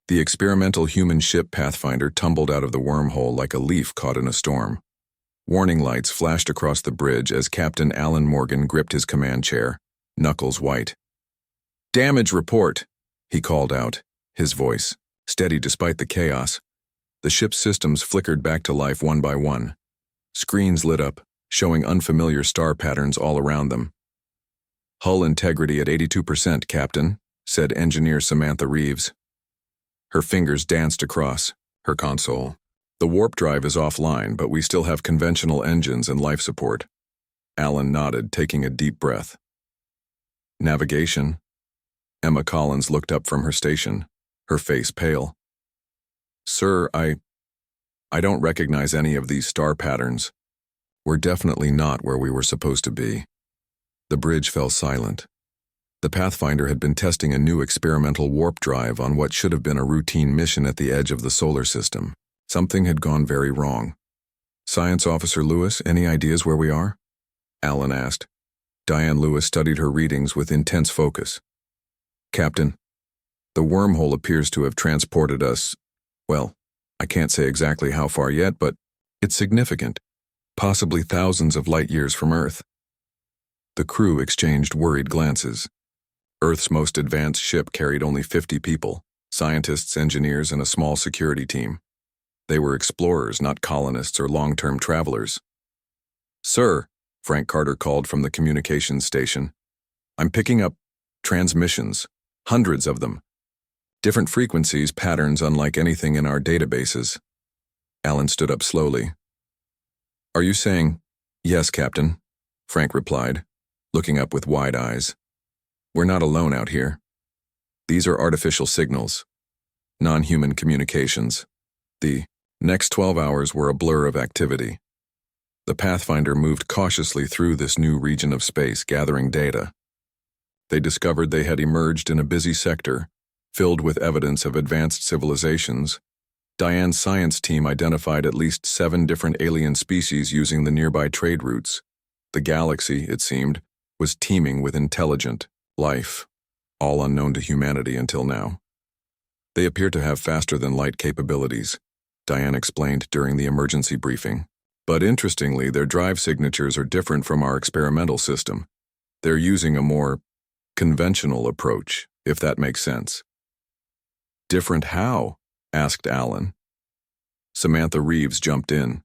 The experimental human ship Pathfinder tumbled out of the wormhole like a leaf caught in a storm. Warning lights flashed across the bridge as Captain Alan Morgan gripped his command chair, knuckles white. "Damage report," he called out, his voice steady despite the chaos. The ship's systems flickered back to life one by one. Screens lit up, showing unfamiliar star patterns all around them. "Hull integrity at 82%, Captain," said Engineer Samantha Reeves. Her fingers danced across her console. "The warp drive is offline, but we still have conventional engines and life support." Alan nodded, taking a deep breath. "Navigation?" Emma Collins looked up from her station, her face pale. "Sir, I don't recognize any of these star patterns. We're definitely not where we were supposed to be." The bridge fell silent. The Pathfinder had been testing a new experimental warp drive on what should have been a routine mission at the edge of the solar system. Something had gone very wrong. "Science Officer Lewis, any ideas where we are?" Alan asked. Diane Lewis studied her readings with intense focus. "Captain, the wormhole appears to have transported us, well, I can't say exactly how far yet, but it's significant, possibly thousands of light years from Earth." The crew exchanged worried glances. Earth's most advanced ship carried only 50 people, scientists, engineers, and a small security team. They were explorers, not colonists or long-term travelers. "Sir," Frank Carter called from the communications station, "I'm picking up transmissions, hundreds of them. Different frequencies, patterns unlike anything in our databases." Alan stood up slowly. "Are you saying?" "Yes, Captain," Frank replied, looking up with wide eyes. "We're not alone out here. These are artificial signals, non-human communications." The next 12 hours were a blur of activity. The Pathfinder moved cautiously through this new region of space, gathering data. They discovered they had emerged in a busy sector, filled with evidence of advanced civilizations. Diane's science team identified at least 7 different alien species using the nearby trade routes. The galaxy, it seemed, was teeming with intelligent life, all unknown to humanity until now. "They appear to have faster-than-light capabilities," Diane explained during the emergency briefing. "But interestingly, their drive signatures are different from our experimental system. They're using a more conventional approach, if that makes sense." "Different how?" asked Alan. Samantha Reeves jumped in.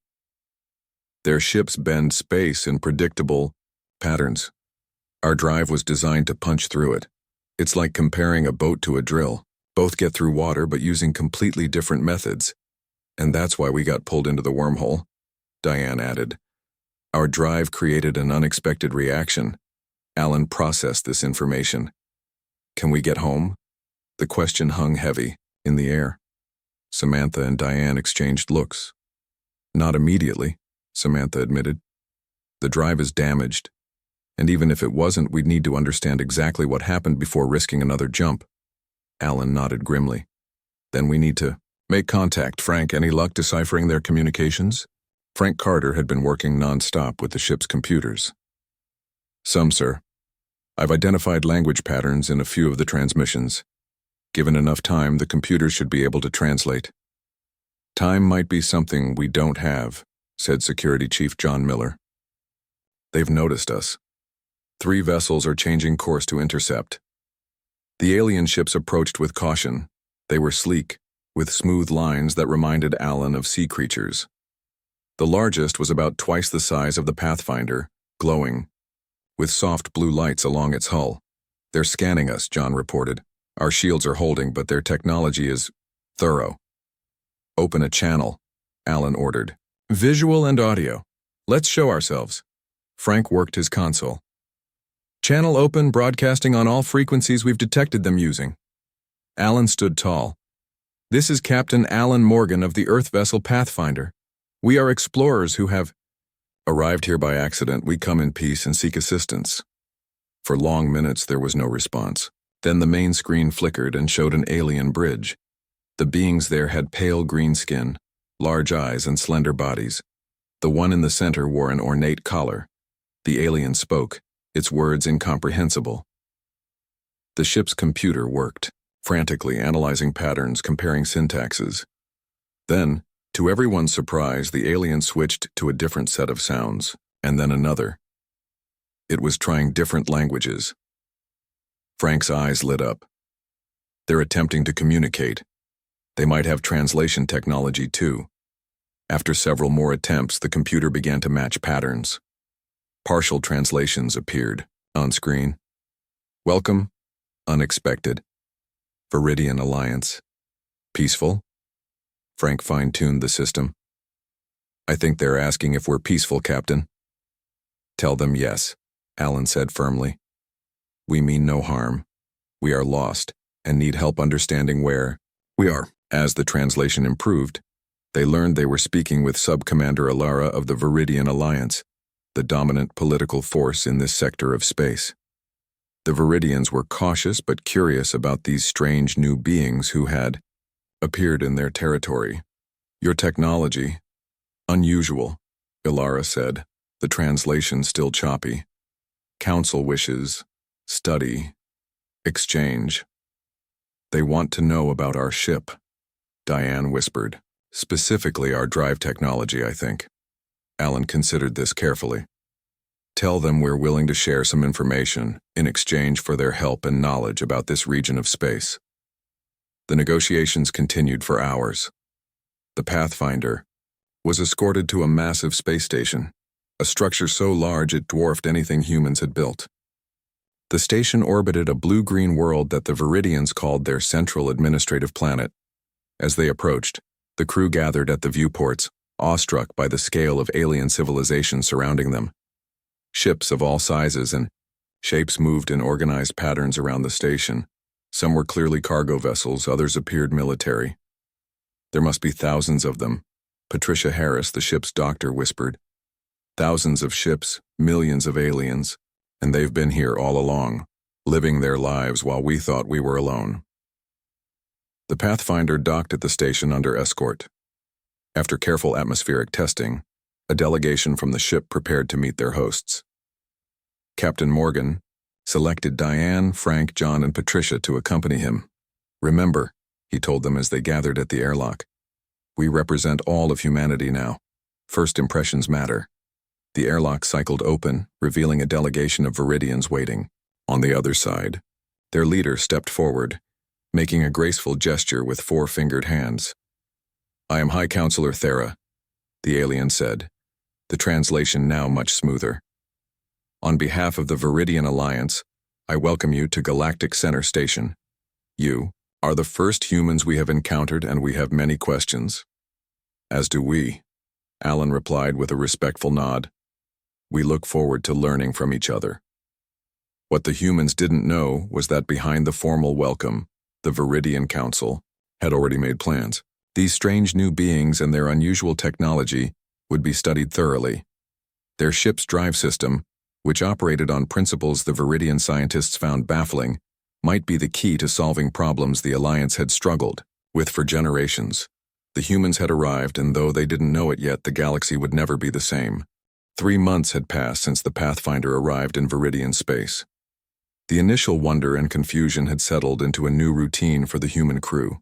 "Their ships bend space in predictable patterns. Our drive was designed to punch through it. It's like comparing a boat to a drill. Both get through water, but using completely different methods. And that's why we got pulled into the wormhole," Diane added. "Our drive created an unexpected reaction." Alan processed this information. "Can we get home?" The question hung heavy, in the air. Samantha and Diane exchanged looks. "Not immediately," Samantha admitted. "The drive is damaged, and even if it wasn't, we'd need to understand exactly what happened before risking another jump." Alan nodded grimly. "Then we need to make contact. Frank, any luck deciphering their communications?" Frank Carter had been working non-stop with the ship's computers. "Some, sir. I've identified language patterns in a few of the transmissions. Given enough time, the computers should be able to translate." "Time might be something we don't have," said Security Chief John Miller. "They've noticed us. 3 vessels are changing course to intercept." The alien ships approached with caution. They were sleek, with smooth lines that reminded Alan of sea creatures. The largest was about twice the size of the Pathfinder, glowing, with soft blue lights along its hull. "They're scanning us," John reported. "Our shields are holding, but their technology is thorough." "Open a channel," Alan ordered. "Visual and audio. Let's show ourselves." Frank worked his console. "Channel open, broadcasting on all frequencies we've detected them using." Alan stood tall. "This is Captain Alan Morgan of the Earth vessel Pathfinder. We are explorers who have arrived here by accident. We come in peace and seek assistance." For long minutes there was no response. Then the main screen flickered and showed an alien bridge. The beings there had pale green skin, large eyes, and slender bodies. The one in the center wore an ornate collar. The alien spoke, its words incomprehensible. The ship's computer worked. frantically analyzing patterns, comparing syntaxes. Then, to everyone's surprise, the alien switched to a different set of sounds, and then another. It was trying different languages. Frank's eyes lit up. They're attempting to communicate. They might have translation technology too. After several more attempts, the computer began to match patterns. Partial translations appeared on screen. Welcome, unexpected. Viridian Alliance. Peaceful? Frank fine-tuned the system. I think they're asking if we're peaceful, Captain. Tell them yes, Alan said firmly. We mean no harm. We are lost and need help understanding where we are. As the translation improved, they learned they were speaking with Sub-Commander Alara of the Viridian Alliance, the dominant political force in this sector of space. The Viridians were cautious but curious about these strange new beings who had appeared in their territory. Your technology, unusual, Alara said, the translation still choppy. Council wishes, study, exchange. They want to know about our ship, Diane whispered. Specifically our drive technology, I think. Alan considered this carefully. Tell them we're willing to share some information in exchange for their help and knowledge about this region of space. The negotiations continued for hours. The Pathfinder was escorted to a massive space station, a structure so large it dwarfed anything humans had built. The station orbited a blue-green world that the Viridians called their central administrative planet. As they approached, the crew gathered at the viewports, awestruck by the scale of alien civilization surrounding them. Ships of all sizes and shapes moved in organized patterns around the station. Some were clearly cargo vessels, others appeared military. There must be thousands of them, Patricia Harris, the ship's doctor, whispered. Thousands of ships, millions of aliens, and they've been here all along, living their lives while we thought we were alone. The Pathfinder docked at the station under escort. After careful atmospheric testing, a delegation from the ship prepared to meet their hosts. Captain Morgan selected Diane, Frank, John, and Patricia to accompany him. Remember, he told them as they gathered at the airlock, we represent all of humanity now. First impressions matter. The airlock cycled open, revealing a delegation of Viridians waiting. On the other side, their leader stepped forward, making a graceful gesture with four-fingered hands. I am High Counselor Thera, the alien said, the translation now much smoother. On behalf of the Viridian Alliance, I welcome you to Galactic Center Station. You are the first humans we have encountered, and we have many questions. As do we, Alan replied with a respectful nod. We look forward to learning from each other. What the humans didn't know was that behind the formal welcome, the Viridian Council had already made plans. These strange new beings and their unusual technology would be studied thoroughly. Their ship's drive system, which operated on principles the Viridian scientists found baffling, might be the key to solving problems the Alliance had struggled with for generations. The humans had arrived, and though they didn't know it yet, the galaxy would never be the same. 3 months had passed since the Pathfinder arrived in Viridian space. The initial wonder and confusion had settled into a new routine for the human crew.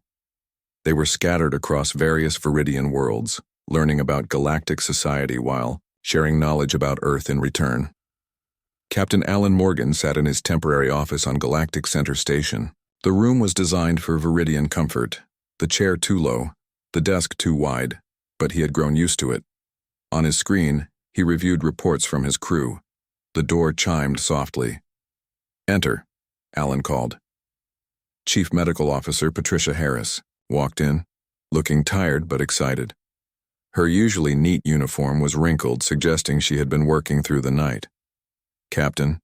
They were scattered across various Viridian worlds, learning about galactic society while sharing knowledge about Earth in return. Captain Alan Morgan sat in his temporary office on Galactic Center Station. The room was designed for Viridian comfort, the chair too low, the desk too wide, but he had grown used to it. On his screen, he reviewed reports from his crew. The door chimed softly. Enter, Alan called. Chief Medical Officer Patricia Harris walked in, looking tired but excited. Her usually neat uniform was wrinkled, suggesting she had been working through the night. Captain,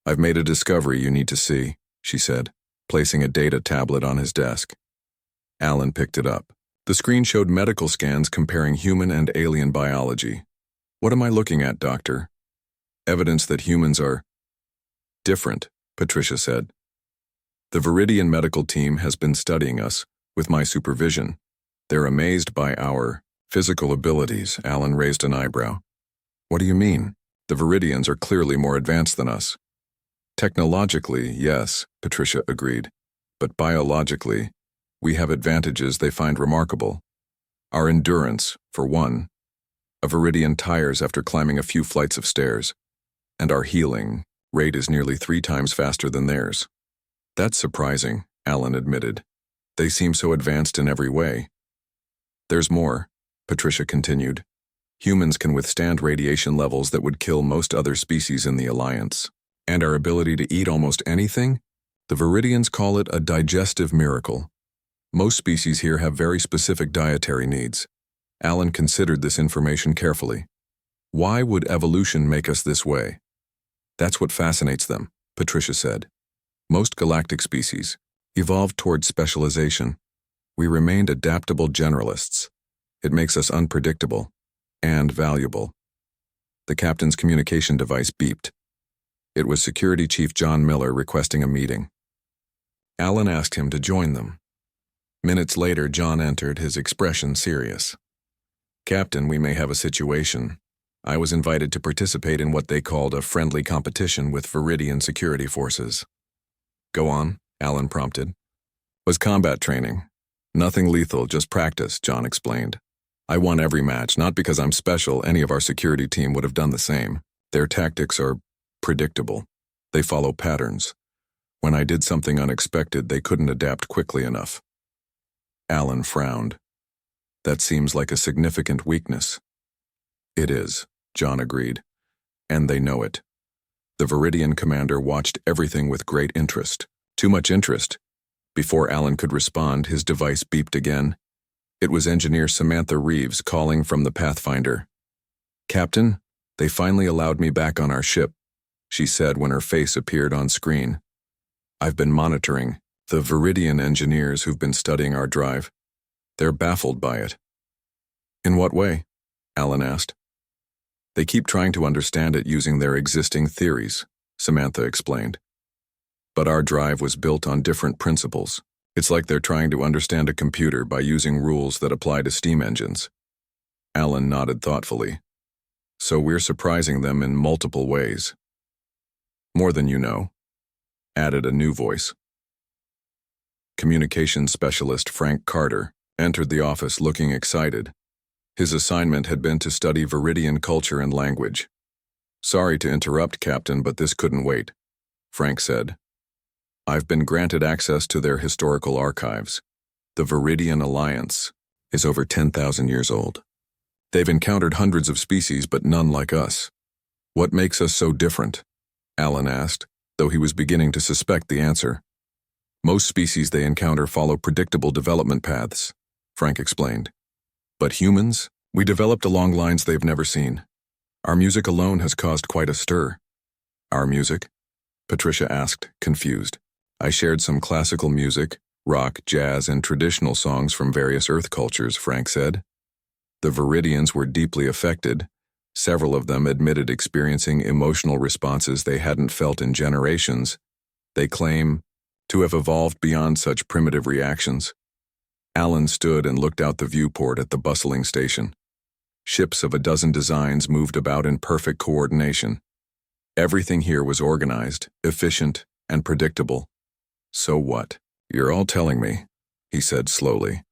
I've made a discovery you need to see, she said, placing a data tablet on his desk. Alan picked it up. The screen showed medical scans comparing human and alien biology. What am I looking at, Doctor? Evidence that humans are different, Patricia said. The Viridian medical team has been studying us, with my supervision. They're amazed by our physical abilities. Alan raised an eyebrow. What do you mean? The Viridians are clearly more advanced than us. Technologically, yes, Patricia agreed. But biologically, we have advantages they find remarkable. Our endurance, for one. A Viridian tires after climbing a few flights of stairs. And our healing rate is nearly 3 times faster than theirs. That's surprising, Alan admitted. They seem so advanced in every way. There's more, Patricia continued. Humans can withstand radiation levels that would kill most other species in the Alliance. And our ability to eat almost anything? The Viridians call it a digestive miracle. Most species here have very specific dietary needs. Alan considered this information carefully. Why would evolution make us this way? That's what fascinates them, Patricia said. Most galactic species evolved toward specialization. We remained adaptable generalists. It makes us unpredictable and valuable. The captain's communication device beeped. It was Security Chief John Miller requesting a meeting. Alan asked him to join them. Minutes later, John entered, his expression serious. Captain, we may have a situation. I was invited to participate in what they called a friendly competition with Viridian security forces. Go on, Alan prompted. Was combat training. Nothing lethal, just practice, John explained. I won every match, not because I'm special. Any of our security team would have done the same. Their tactics are predictable. They follow patterns. When I did something unexpected, they couldn't adapt quickly enough. Alan frowned. That seems like a significant weakness. It is, John agreed. And they know it. The Viridian commander watched everything with great interest. Too much interest. Before Alan could respond, his device beeped again. It was engineer Samantha Reeves calling from the Pathfinder. Captain, they finally allowed me back on our ship, she said when her face appeared on screen. I've been monitoring the Viridian engineers who've been studying our drive. They're baffled by it. In what way? Alan asked. They keep trying to understand it using their existing theories, Samantha explained. But our drive was built on different principles. It's like they're trying to understand a computer by using rules that apply to steam engines. Alan nodded thoughtfully. So we're surprising them in multiple ways. More than you know, added a new voice. Communications specialist Frank Carter entered the office looking excited. His assignment had been to study Viridian culture and language. Sorry to interrupt, Captain, but this couldn't wait, Frank said. I've been granted access to their historical archives. The Viridian Alliance is over 10,000 years old. They've encountered hundreds of species, but none like us. What makes us so different? Alan asked, though he was beginning to suspect the answer. Most species they encounter follow predictable development paths, Frank explained. But humans, we developed along lines they've never seen. Our music alone has caused quite a stir. Our music? Patricia asked, confused. I shared some classical music, rock, jazz, and traditional songs from various Earth cultures, Frank said. The Viridians were deeply affected. Several of them admitted experiencing emotional responses they hadn't felt in generations. They claim to have evolved beyond such primitive reactions. Alan stood and looked out the viewport at the bustling station. Ships of a dozen designs moved about in perfect coordination. Everything here was organized, efficient, and predictable. So what? You're all telling me, he said slowly,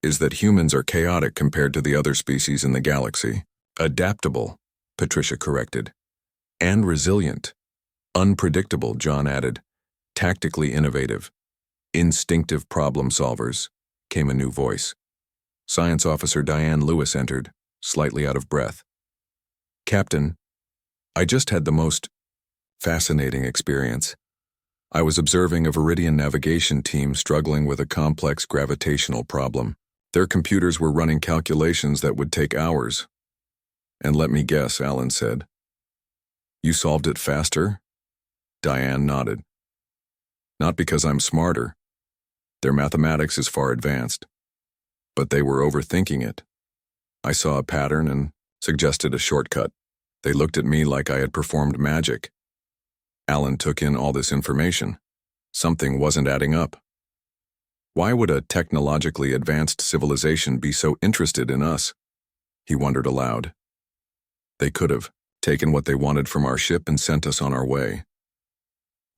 is that humans are chaotic compared to the other species in the galaxy. Adaptable, Patricia corrected. And resilient. Unpredictable, John added. Tactically innovative. Instinctive problem solvers, came a new voice. Science Officer Diane Lewis entered, slightly out of breath. Captain, I just had the most fascinating experience. I was observing a Viridian navigation team struggling with a complex gravitational problem. Their computers were running calculations that would take hours. And let me guess, Alan said. You solved it faster? Diane nodded. Not because I'm smarter. Their mathematics is far advanced. But they were overthinking it. I saw a pattern and suggested a shortcut. They looked at me like I had performed magic. Alan took in all this information. Something wasn't adding up. Why would a technologically advanced civilization be so interested in us? He wondered aloud. They could have taken what they wanted from our ship and sent us on our way.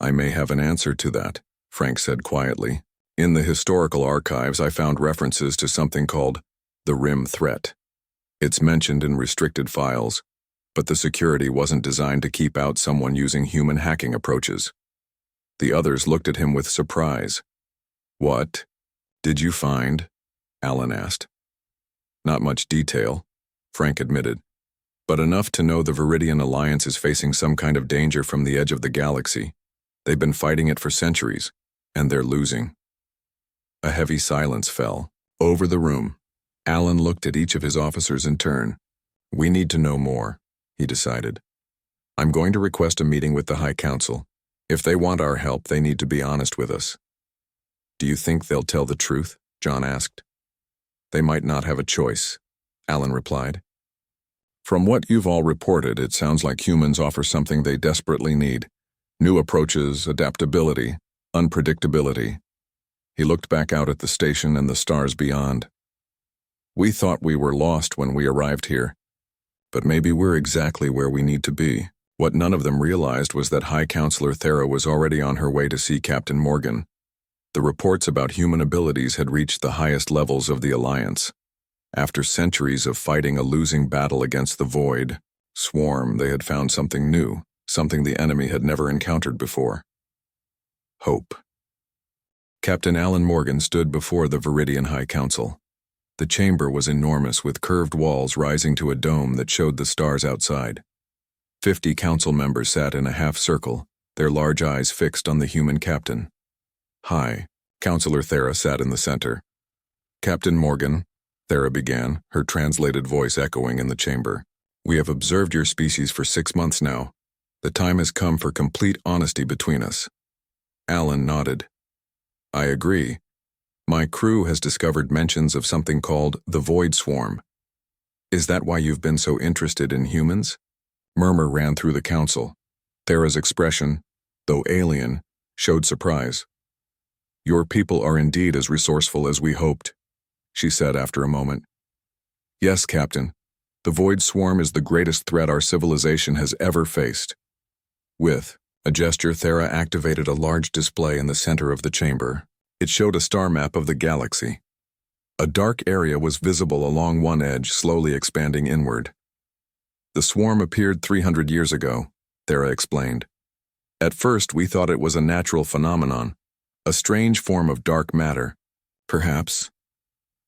I may have an answer to that, Frank said quietly. In the historical archives, I found references to something called the Rim threat. It's mentioned in restricted files, but the security wasn't designed to keep out someone using human hacking approaches. The others looked at him with surprise. What did you find? Alan asked. Not much detail, Frank admitted, but enough to know the Viridian Alliance is facing some kind of danger from the edge of the galaxy. They've been fighting it for centuries, and they're losing. A heavy silence fell over the room. Alan looked at each of his officers in turn. We need to know more, he decided. I'm going to request a meeting with the High Council. If they want our help, they need to be honest with us. Do you think they'll tell the truth? John asked. They might not have a choice, Alan replied. From what you've all reported, it sounds like humans offer something they desperately need. New approaches, adaptability, unpredictability. He looked back out at the station and the stars beyond. We thought we were lost when we arrived here, but maybe we're exactly where we need to be. What none of them realized was that High Counselor Thera was already on her way to see Captain Morgan. The reports about human abilities had reached the highest levels of the Alliance. After centuries of fighting a losing battle against the Void, Swarm, they had found something new, something the enemy had never encountered before. Hope. Captain Alan Morgan stood before the Viridian High Council. The chamber was enormous, with curved walls rising to a dome that showed the stars outside. 50 council members sat in a half-circle, their large eyes fixed on the human captain. High Counselor Thera sat in the center. Captain Morgan, Thera began, her translated voice echoing in the chamber. We have observed your species for 6 months now. The time has come for complete honesty between us. Alan nodded. I agree. My crew has discovered mentions of something called the Void Swarm. Is that why you've been so interested in humans? Murmur ran through the council. Thera's expression, though alien, showed surprise. Your people are indeed as resourceful as we hoped, she said after a moment. Yes, Captain. The Void Swarm is the greatest threat our civilization has ever faced. With a gesture, Thera activated a large display in the center of the chamber. It showed a star map of the galaxy. A dark area was visible along one edge, slowly expanding inward. The swarm appeared 300 years ago, Thera explained. At first, we thought it was a natural phenomenon, a strange form of dark matter, perhaps.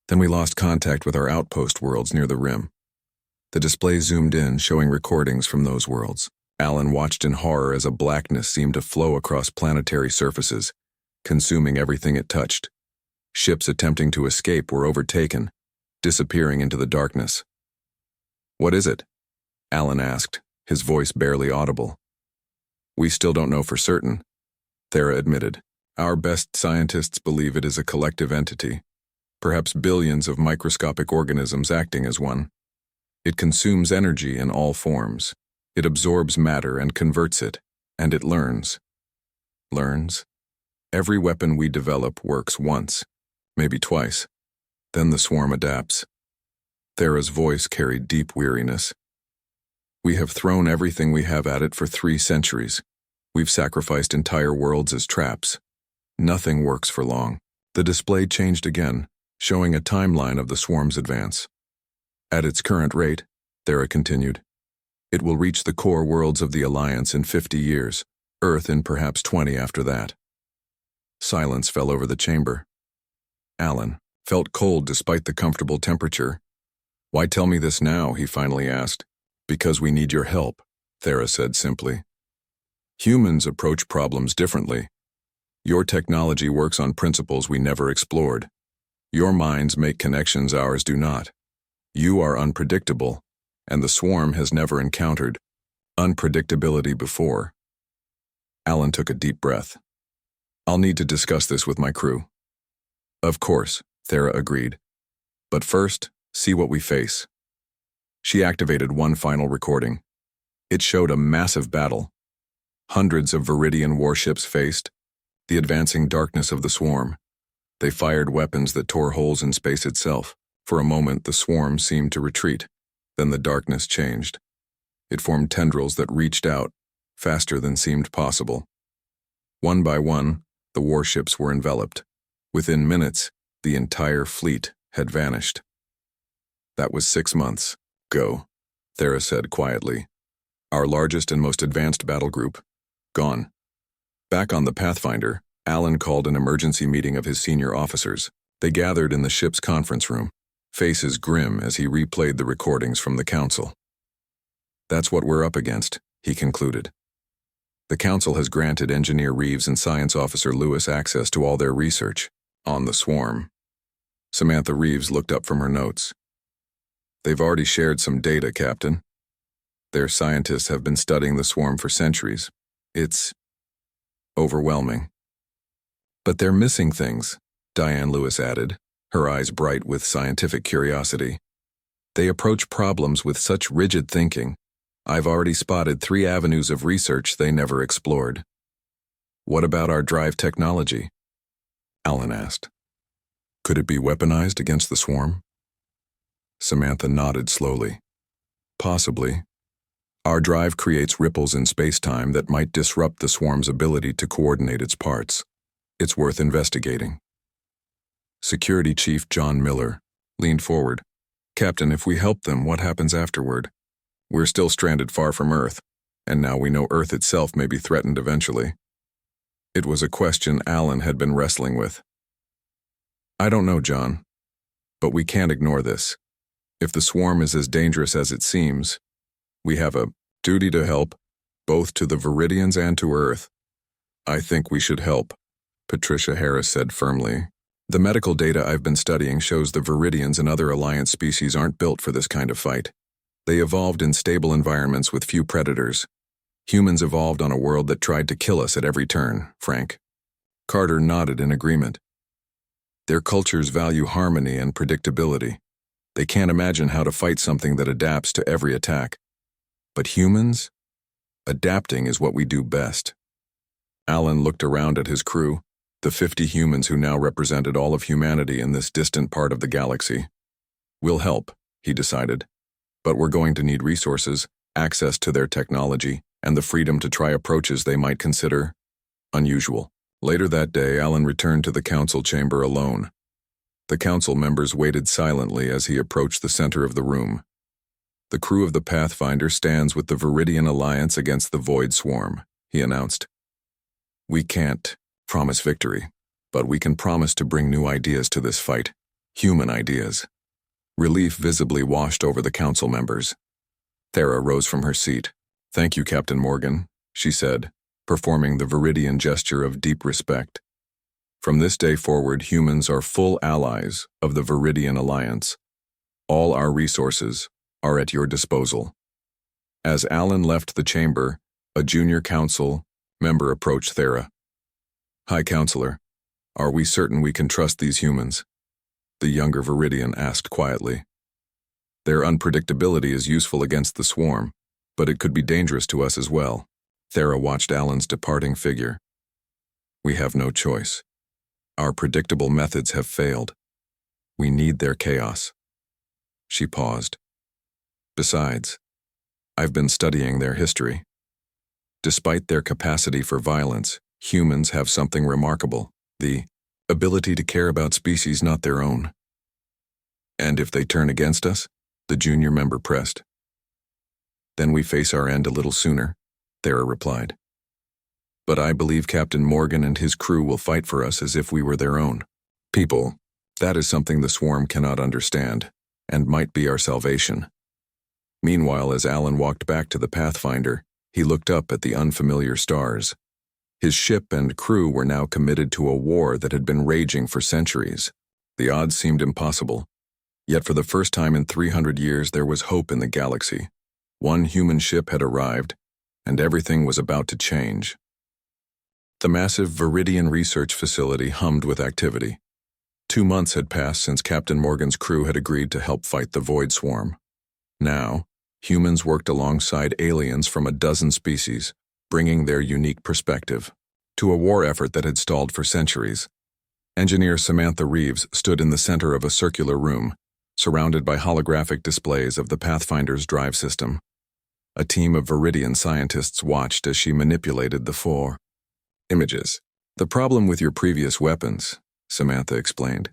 Then we lost contact with our outpost worlds near the rim. The display zoomed in, showing recordings from those worlds. Alan watched in horror as a blackness seemed to flow across planetary surfaces, consuming everything it touched. Ships attempting to escape were overtaken, disappearing into the darkness. What is it? Alan asked, his voice barely audible. We still don't know for certain, Thera admitted. Our best scientists believe it is a collective entity, perhaps billions of microscopic organisms acting as one. It consumes energy in all forms. It absorbs matter and converts it, and it learns. Learns? Every weapon we develop works once, maybe twice. Then the swarm adapts. Thera's voice carried deep weariness. We have thrown everything we have at it for 3 centuries. We've sacrificed entire worlds as traps. Nothing works for long. The display changed again, showing a timeline of the swarm's advance. At its current rate, Thera continued, it will reach the core worlds of the Alliance in 50 years, Earth in perhaps 20 after that. Silence fell over the chamber. Alan felt cold despite the comfortable temperature. Why tell me this now, he finally asked. Because we need your help, Thera said simply. Humans approach problems differently. Your technology works on principles we never explored. Your minds make connections ours do not. You are unpredictable, and the swarm has never encountered unpredictability before. Alan took a deep breath. I'll need to discuss this with my crew. Of course, Thera agreed. But first, see what we face. She activated one final recording. It showed a massive battle. Hundreds of Viridian warships faced the advancing darkness of the swarm. They fired weapons that tore holes in space itself. For a moment, the swarm seemed to retreat. Then the darkness changed. It formed tendrils that reached out, faster than seemed possible. One by one, The warships were enveloped. Within minutes, the entire fleet had vanished. That was 6 months ago, Thera said quietly. Our largest and most advanced battle group, gone. Back on the Pathfinder, Alan called an emergency meeting of his senior officers. They gathered in the ship's conference room, faces grim as he replayed the recordings from the council. That's what we're up against, he concluded. The council has granted Engineer Reeves and Science Officer Lewis access to all their research on the swarm. Samantha Reeves looked up from her notes. They've already shared some data, Captain. Their scientists have been studying the swarm for centuries. It's overwhelming. But they're missing things, Diane Lewis added, her eyes bright with scientific curiosity. They approach problems with such rigid thinking. I've already spotted 3 avenues of research they never explored. What about our drive technology? Alan asked. Could it be weaponized against the swarm? Samantha nodded slowly. Possibly. Our drive creates ripples in space-time that might disrupt the swarm's ability to coordinate its parts. It's worth investigating. Security Chief John Miller leaned forward. Captain, if we help them, what happens afterward? We're still stranded far from Earth, and now we know Earth itself may be threatened eventually. It was a question Alan had been wrestling with. I don't know, John, but we can't ignore this. If the swarm is as dangerous as it seems, we have a duty to help, both to the Viridians and to Earth. I think we should help, Patricia Harris said firmly. The medical data I've been studying shows the Viridians and other Alliance species aren't built for this kind of fight. They evolved in stable environments with few predators. Humans evolved on a world that tried to kill us at every turn, Frank. Carter nodded in agreement. Their cultures value harmony and predictability. They can't imagine how to fight something that adapts to every attack. But humans? Adapting is what we do best. Alan looked around at his crew, the 50 humans who now represented all of humanity in this distant part of the galaxy. We'll help, he decided. But we're going to need resources, access to their technology, and the freedom to try approaches they might consider unusual. Later that day, Alan returned to the council chamber alone. The council members waited silently as he approached the center of the room. The crew of the Pathfinder stands with the Viridian Alliance against the Void Swarm, he announced. We can't promise victory, but we can promise to bring new ideas to this fight, human ideas. Relief visibly washed over the council members. Thera rose from her seat. Thank you, Captain Morgan, she said, performing the Viridian gesture of deep respect. From this day forward, humans are full allies of the Viridian Alliance. All our resources are at your disposal. As Alan left the chamber, a junior council member approached Thera. Hi, Counselor. Are we certain we can trust these humans? The younger Viridian asked quietly. Their unpredictability is useful against the swarm, but it could be dangerous to us as well. Thera watched Alan's departing figure. We have no choice. Our predictable methods have failed. We need their chaos. She paused. Besides, I've been studying their history. Despite their capacity for violence, humans have something remarkable, the ability to care about species not their own. And if they turn against us, the junior member pressed. Then we face our end a little sooner, Thera replied. But I believe Captain Morgan and his crew will fight for us as if we were their own. People, that is something the swarm cannot understand, and might be our salvation. Meanwhile, as Alan walked back to the Pathfinder, he looked up at the unfamiliar stars. His ship and crew were now committed to a war that had been raging for centuries. The odds seemed impossible. Yet for the first time in 300 years there was hope in the galaxy. One human ship had arrived, and everything was about to change. The massive Viridian research facility hummed with activity. 2 months had passed since Captain Morgan's crew had agreed to help fight the Void Swarm. Now, humans worked alongside aliens from a dozen species, bringing their unique perspective to a war effort that had stalled for centuries. Engineer Samantha Reeves stood in the center of a circular room, surrounded by holographic displays of the Pathfinder's drive system. A team of Viridian scientists watched as she manipulated the 4 images. The problem with your previous weapons, Samantha explained,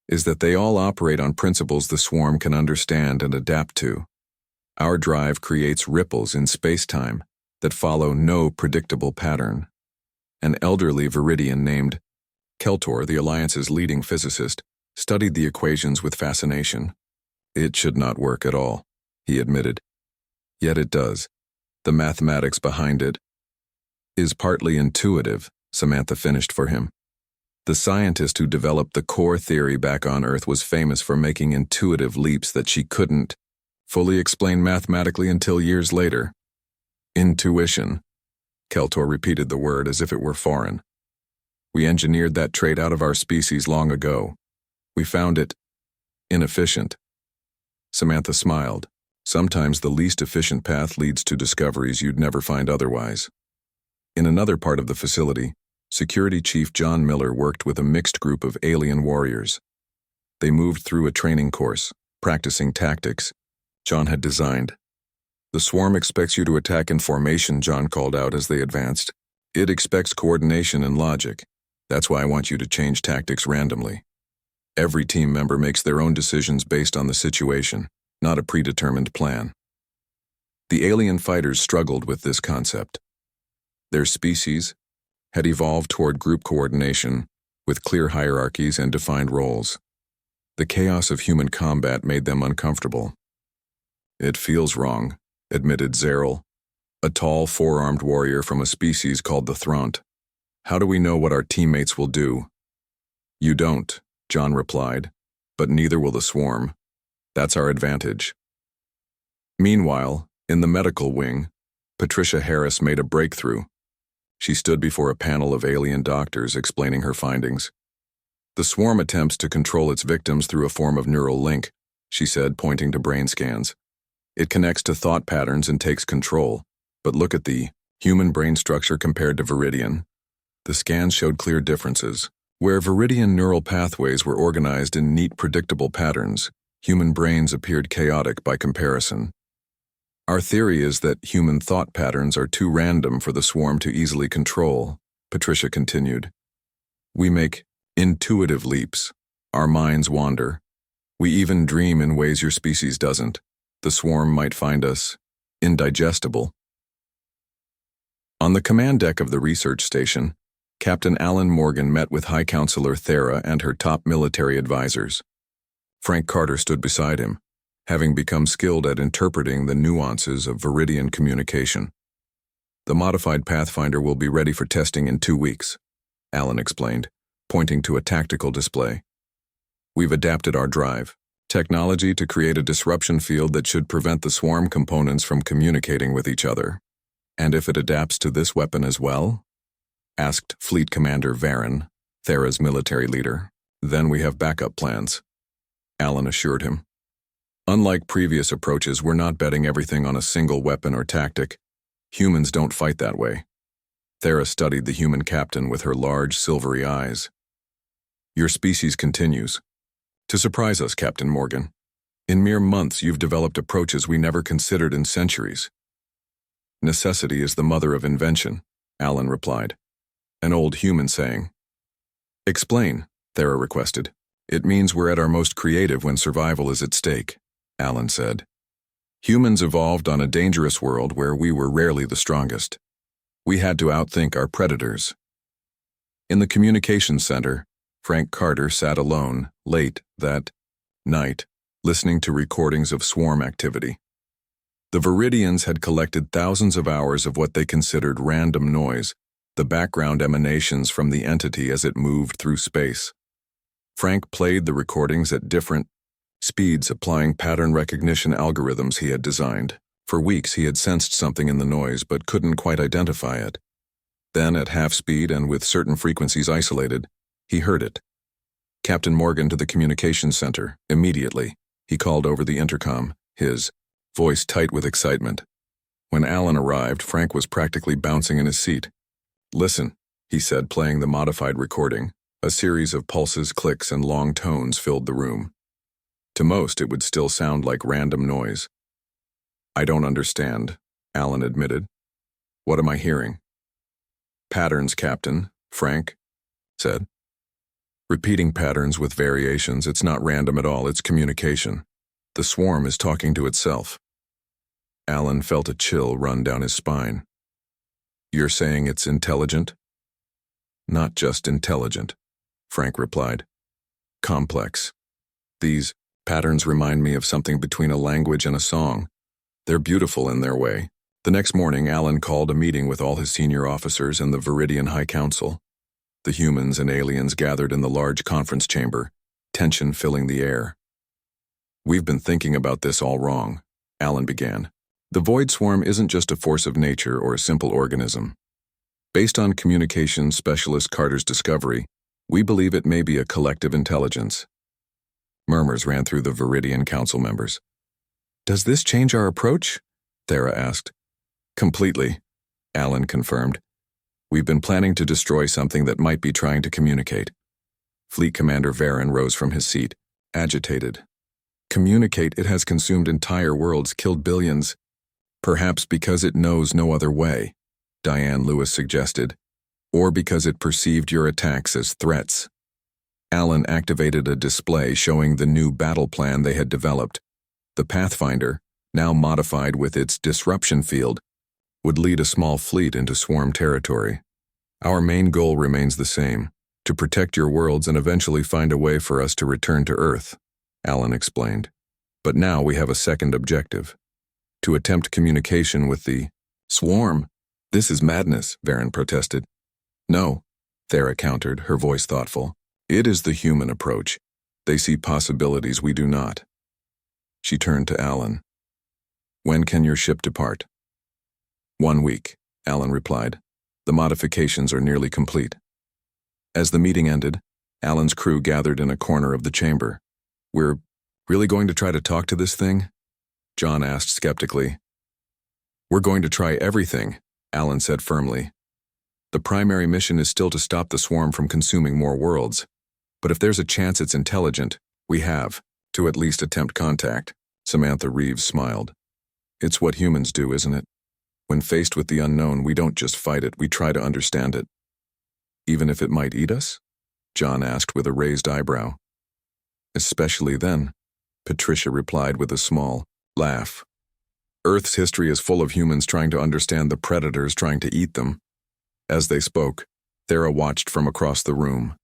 is that they all operate on principles the swarm can understand and adapt to. Our drive creates ripples in space-time that follow no predictable pattern. An elderly Viridian named Keltor, the Alliance's leading physicist, studied the equations with fascination. It should not work at all, he admitted. Yet it does. The mathematics behind it is partly intuitive, Samantha finished for him. The scientist who developed the core theory back on Earth was famous for making intuitive leaps that she couldn't fully explain mathematically until years later. Intuition. Keltor repeated the word as if it were foreign. We engineered that trait out of our species long ago. We found it inefficient. Samantha smiled. Sometimes the least efficient path leads to discoveries you'd never find otherwise. In another part of the facility, Security Chief John Miller worked with a mixed group of alien warriors. They moved through a training course, practicing tactics John had designed. The swarm expects you to attack in formation, John called out as they advanced. It expects coordination and logic. That's why I want you to change tactics randomly. Every team member makes their own decisions based on the situation, not a predetermined plan. The alien fighters struggled with this concept. Their species had evolved toward group coordination, with clear hierarchies and defined roles. The chaos of human combat made them uncomfortable. It feels wrong, admitted Zeril, a tall, four-armed warrior from a species called the Thront. How do we know what our teammates will do? You don't, John replied, but neither will the swarm. That's our advantage. Meanwhile, in the medical wing, Patricia Harris made a breakthrough. She stood before a panel of alien doctors explaining her findings. The swarm attempts to control its victims through a form of neural link, she said, pointing to brain scans. It connects to thought patterns and takes control, but look at the human brain structure compared to Viridian. The scans showed clear differences. Where Viridian neural pathways were organized in neat, predictable patterns, human brains appeared chaotic by comparison. Our theory is that human thought patterns are too random for the swarm to easily control, Patricia continued. We make intuitive leaps. Our minds wander. We even dream in ways your species doesn't. The swarm might find us indigestible. On the command deck of the research station, Captain Alan Morgan met with High Counselor Thera and her top military advisors. Frank Carter stood beside him, having become skilled at interpreting the nuances of Viridian communication. The modified Pathfinder will be ready for testing in 2 weeks, Alan explained, pointing to a tactical display. We've adapted our drive technology to create a disruption field that should prevent the swarm components from communicating with each other. And if it adapts to this weapon as well? Asked Fleet Commander Varen, Thera's military leader. Then we have backup plans, Alan assured him. Unlike previous approaches, we're not betting everything on a single weapon or tactic. Humans don't fight that way. Thera studied the human captain with her large, silvery eyes. Your species continues to surprise us, Captain Morgan. In mere months, you've developed approaches we never considered in centuries. Necessity is the mother of invention, Alan replied. An old human saying. Explain, Thera requested. It means we're at our most creative when survival is at stake, Alan said. Humans evolved on a dangerous world where we were rarely the strongest. We had to outthink our predators. In the communications center, Frank Carter sat alone, late that night, listening to recordings of swarm activity. The Viridians had collected thousands of hours of what they considered random noise, the background emanations from the entity as it moved through space. Frank played the recordings at different speeds, applying pattern recognition algorithms he had designed. For weeks he had sensed something in the noise but couldn't quite identify it. Then, at half speed and with certain frequencies isolated, he heard it. Captain Morgan to the communications center, immediately, he called over the intercom, his voice tight with excitement. When Alan arrived, Frank was practically bouncing in his seat. Listen, he said, playing the modified recording. A series of pulses, clicks, and long tones filled the room. To most, it would still sound like random noise. I don't understand, Alan admitted. What am I hearing? Patterns, Captain, Frank said. Repeating patterns with variations, it's not random at all, it's communication. The swarm is talking to itself. Alan felt a chill run down his spine. You're saying it's intelligent? Not just intelligent, Frank replied. Complex. These patterns remind me of something between a language and a song. They're beautiful in their way. The next morning, Alan called a meeting with all his senior officers and the Viridian High Council. The humans and aliens gathered in the large conference chamber, tension filling the air. We've been thinking about this all wrong, Alan began. The Void Swarm isn't just a force of nature or a simple organism. Based on communications specialist Carter's discovery, we believe it may be a collective intelligence. Murmurs ran through the Viridian Council members. Does this change our approach? Thera asked. Completely, Alan confirmed. We've been planning to destroy something that might be trying to communicate. Fleet Commander Varen rose from his seat, agitated. Communicate, it has consumed entire worlds, killed billions. Perhaps because it knows no other way, Diane Lewis suggested, or because it perceived your attacks as threats. Alan activated a display showing the new battle plan they had developed. The Pathfinder, now modified with its disruption field, would lead a small fleet into swarm territory. Our main goal remains the same, to protect your worlds and eventually find a way for us to return to Earth, Alan explained. But now we have a second objective, to attempt communication with the swarm. This is madness, Varen protested. No, Thera countered, her voice thoughtful. It is the human approach. They see possibilities we do not. She turned to Alan. When can your ship depart? 1 week, Alan replied. The modifications are nearly complete. As the meeting ended, Alan's crew gathered in a corner of the chamber. We're really going to try to talk to this thing? John asked skeptically. We're going to try everything, Alan said firmly. The primary mission is still to stop the swarm from consuming more worlds. But if there's a chance it's intelligent, we have to at least attempt contact. Samantha Reeves smiled. It's what humans do, isn't it? When faced with the unknown, we don't just fight it, we try to understand it. Even if it might eat us? John asked with a raised eyebrow. Especially then, Patricia replied with a small laugh. Earth's history is full of humans trying to understand the predators trying to eat them. As they spoke, Thera watched from across the room.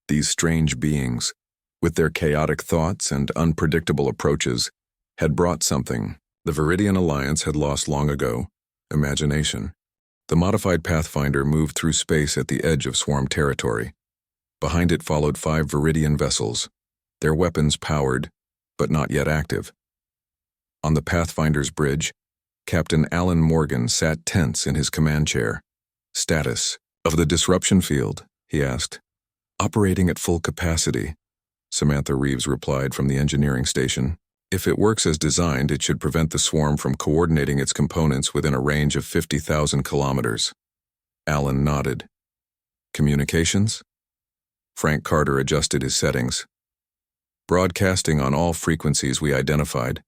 These strange beings, with their chaotic thoughts and unpredictable approaches, had brought something the Viridian Alliance had lost long ago: imagination. The modified Pathfinder moved through space at the edge of swarm territory. Behind it followed 5 Viridian vessels, their weapons powered, but not yet active. On the Pathfinder's bridge, Captain Alan Morgan sat tense in his command chair. Status of the disruption field, he asked. Operating at full capacity, Samantha Reeves replied from the engineering station. If it works as designed, it should prevent the swarm from coordinating its components within a range of 50,000 kilometers. Alan nodded. Communications? Frank Carter adjusted his settings. Broadcasting on all frequencies we identified,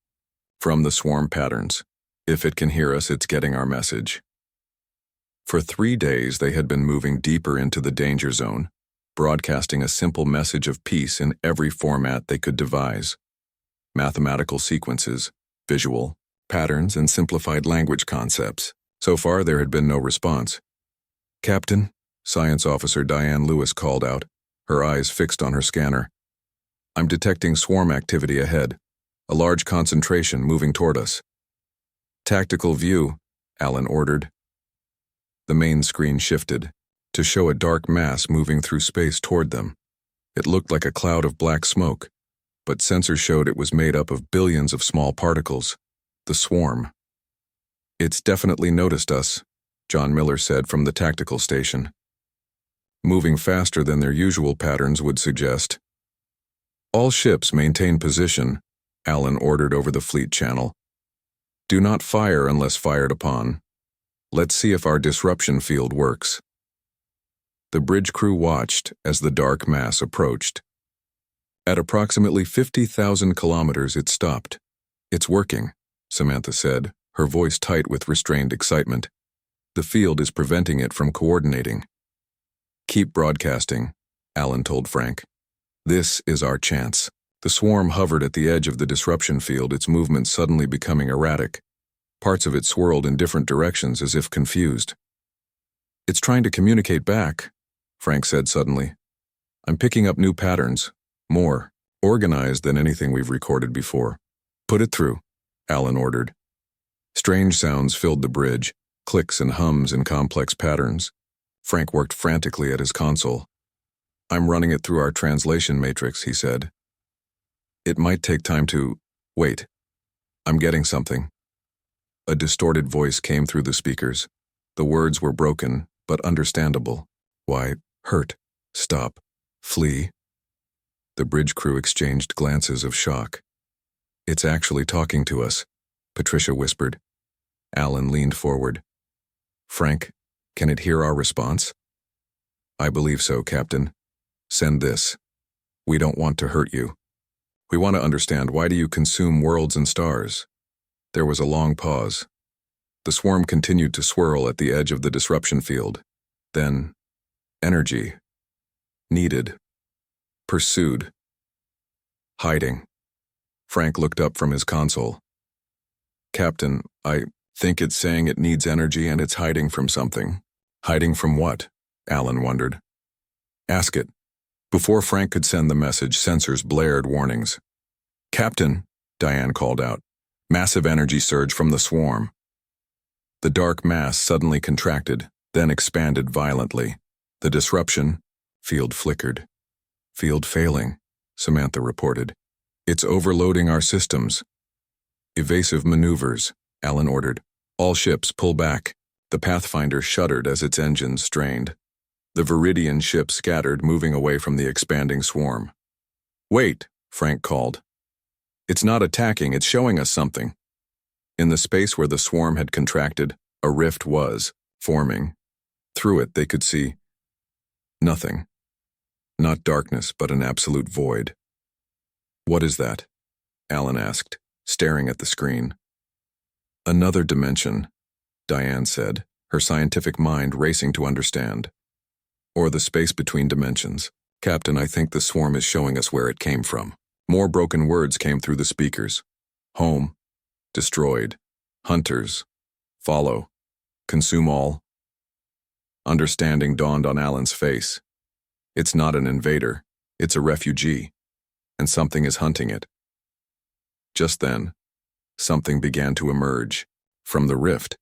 from the swarm patterns. If it can hear us, it's getting our message. For 3 days, they had been moving deeper into the danger zone, broadcasting a simple message of peace in every format they could devise. Mathematical sequences, visual, patterns, and simplified language concepts. So far, there had been no response. Captain, Science Officer Diane Lewis called out, her eyes fixed on her scanner. I'm detecting swarm activity ahead, a large concentration moving toward us. Tactical view, Alan ordered. The main screen shifted, to show a dark mass moving through space toward them. It looked like a cloud of black smoke, but sensors showed it was made up of billions of small particles. The swarm. It's definitely noticed us, John Miller said from the tactical station. Moving faster than their usual patterns would suggest. All ships maintain position, Alan ordered over the fleet channel. Do not fire unless fired upon. Let's see if our disruption field works. The bridge crew watched as the dark mass approached. At approximately 50,000 kilometers, it stopped. It's working, Samantha said, her voice tight with restrained excitement. The field is preventing it from coordinating. Keep broadcasting, Alan told Frank. This is our chance. The swarm hovered at the edge of the disruption field, its movements suddenly becoming erratic. Parts of it swirled in different directions as if confused. It's trying to communicate back, Frank said suddenly. I'm picking up new patterns, more organized than anything we've recorded before. Put it through, Alan ordered. Strange sounds filled the bridge, clicks and hums in complex patterns. Frank worked frantically at his console. I'm running it through our translation matrix, he said. It might take time to... Wait. I'm getting something. A distorted voice came through the speakers. The words were broken, but understandable. Why, hurt, stop, flee. The bridge crew exchanged glances of shock. It's actually talking to us, Patricia whispered. Alan leaned forward. Frank, can it hear our response? I believe so, Captain. Send this. We don't want to hurt you. We want to understand, why do you consume worlds and stars? There was a long pause. The swarm continued to swirl at the edge of the disruption field. Then, energy. Needed. Pursued. Hiding. Frank looked up from his console. Captain, I think it's saying it needs energy and it's hiding from something. Hiding from what? Alan wondered. Ask it. Before Frank could send the message, sensors blared warnings. Captain, Diane called out. Massive energy surge from the swarm. The dark mass suddenly contracted, then expanded violently. The disruption field flickered. Field failing, Samantha reported. It's overloading our systems. Evasive maneuvers, Alan ordered. All ships pull back. The Pathfinder shuddered as its engines strained. The Viridian ship scattered, moving away from the expanding swarm. Wait, Frank called. It's not attacking, it's showing us something. In the space where the swarm had contracted, a rift was forming. Through it, they could see nothing. Not darkness, but an absolute void. What is that? Alan asked, staring at the screen. Another dimension, Diane said, her scientific mind racing to understand. Or the space between dimensions. Captain, I think the swarm is showing us where it came from. More broken words came through the speakers. Home. Destroyed. Hunters. Follow. Consume all. Understanding dawned on Alan's face. It's not an invader. It's a refugee. And something is hunting it. Just then, something began to emerge from the rift.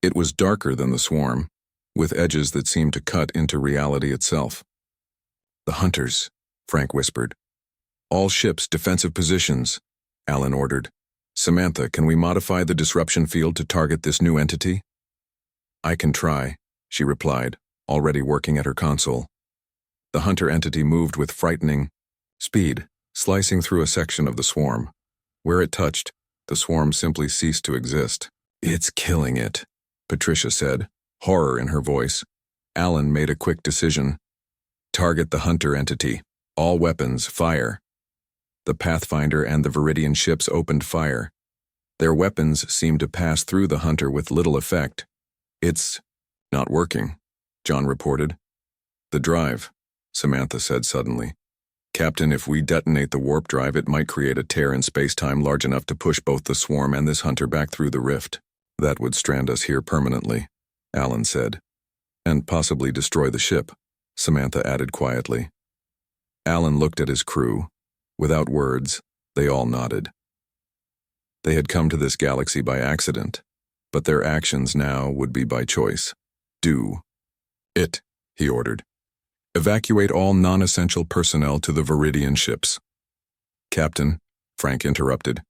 It was darker than the swarm, with edges that seemed to cut into reality itself. The hunters, Frank whispered. All ships, defensive positions, Alan ordered. Samantha, can we modify the disruption field to target this new entity? I can try, she replied, already working at her console. The hunter entity moved with frightening speed, slicing through a section of the swarm. Where it touched, the swarm simply ceased to exist. It's killing it, Patricia said, horror in her voice. Alan made a quick decision. Target the hunter entity. All weapons, fire. The Pathfinder and the Viridian ships opened fire. Their weapons seemed to pass through the hunter with little effect. It's not working, John reported. The drive, Samantha said suddenly. Captain, if we detonate the warp drive, it might create a tear in space-time large enough to push both the swarm and this hunter back through the rift. That would strand us here permanently, Alan said. And possibly destroy the ship, Samantha added quietly. Alan looked at his crew. Without words, they all nodded. They had come to this galaxy by accident, but their actions now would be by choice. Do it, he ordered. Evacuate all non-essential personnel to the Viridian ships. Captain, Frank interrupted.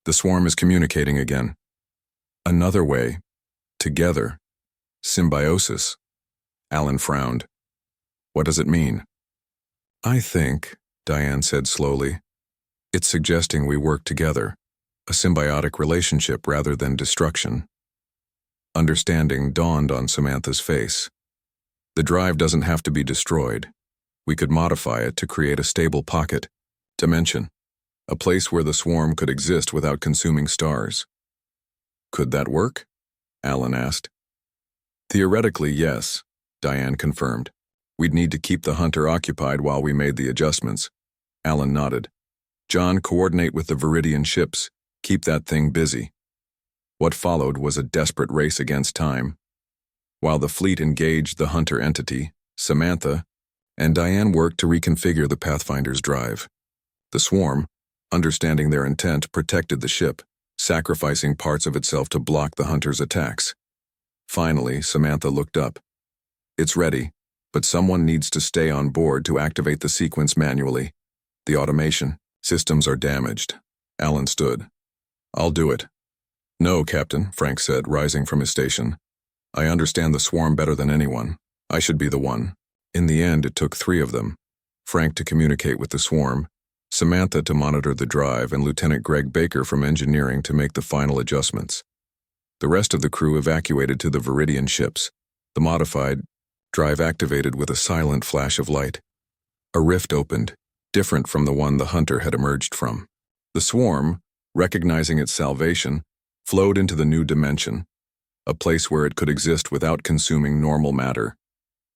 The swarm is communicating again. Another way. Together. Symbiosis. Alan frowned. What does it mean? I think, Diane said slowly, it's suggesting we work together, a symbiotic relationship rather than destruction. Understanding dawned on Samantha's face. The drive doesn't have to be destroyed. We could modify it to create a stable pocket, dimension, a place where the swarm could exist without consuming stars. Could that work? Alan asked. Theoretically, yes, Diane confirmed. We'd need to keep the hunter occupied while we made the adjustments. Alan nodded. John, coordinate with the Viridian ships. Keep that thing busy. What followed was a desperate race against time. While the fleet engaged the hunter entity, Samantha and Diane worked to reconfigure the Pathfinder's drive. The swarm, understanding their intent, protected the ship, sacrificing parts of itself to block the hunter's attacks. Finally, Samantha looked up. It's ready, but someone needs to stay on board to activate the sequence manually. The automation systems are damaged. Alan stood. I'll do it. No, Captain, Frank said, rising from his station. I understand the swarm better than anyone. I should be the one. In the end, it took 3 of them. Frank to communicate with the swarm, Samantha to monitor the drive, and Lieutenant Greg Baker from engineering to make the final adjustments. The rest of the crew evacuated to the Viridian ships. The modified drive activated with a silent flash of light. A rift opened, different from the one the hunter had emerged from. The swarm, recognizing its salvation, flowed into the new dimension, a place where it could exist without consuming normal matter.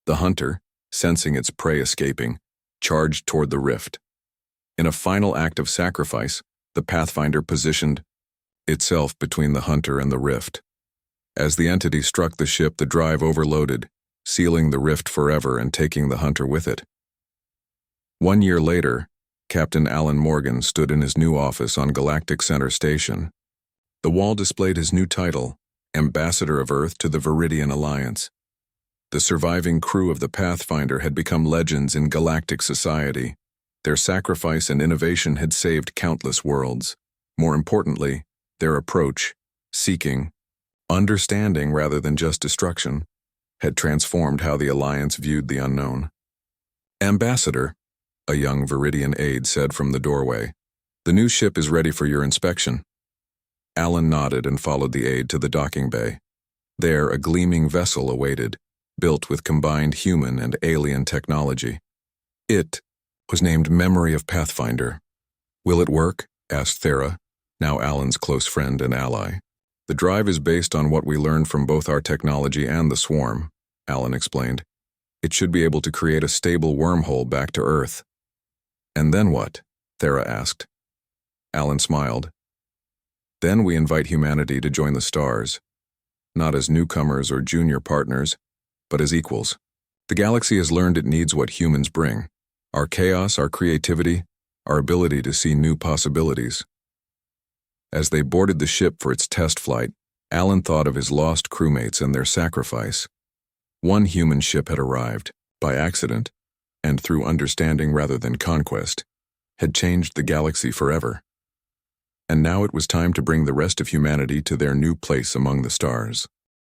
The hunter, sensing its prey escaping, charged toward the rift. In a final act of sacrifice, the Pathfinder positioned itself between the hunter and the rift. As the entity struck the ship, the drive overloaded, sealing the rift forever and taking the hunter with it. 1 year later, Captain Alan Morgan stood in his new office on Galactic Center Station. The wall displayed his new title, Ambassador of Earth to the Viridian Alliance. The surviving crew of the Pathfinder had become legends in galactic society. Their sacrifice and innovation had saved countless worlds. More importantly, their approach, seeking understanding rather than just destruction, had transformed how the Alliance viewed the unknown. Ambassador, a young Viridian aide said from the doorway, the new ship is ready for your inspection. Alan nodded and followed the aide to the docking bay. There, a gleaming vessel awaited, built with combined human and alien technology. It was named Memory of Pathfinder. Will it work? Asked Thera, now Alan's close friend and ally. The drive is based on what we learned from both our technology and the swarm, Alan explained. It should be able to create a stable wormhole back to Earth. And then what? Thera asked. Alan smiled. Then we invite humanity to join the stars, not as newcomers or junior partners, but as equals. The galaxy has learned it needs what humans bring. Our chaos, our creativity, our ability to see new possibilities. As they boarded the ship for its test flight, Alan thought of his lost crewmates and their sacrifice. One human ship had arrived, by accident, and through understanding rather than conquest, had changed the galaxy forever. And now it was time to bring the rest of humanity to their new place among the stars.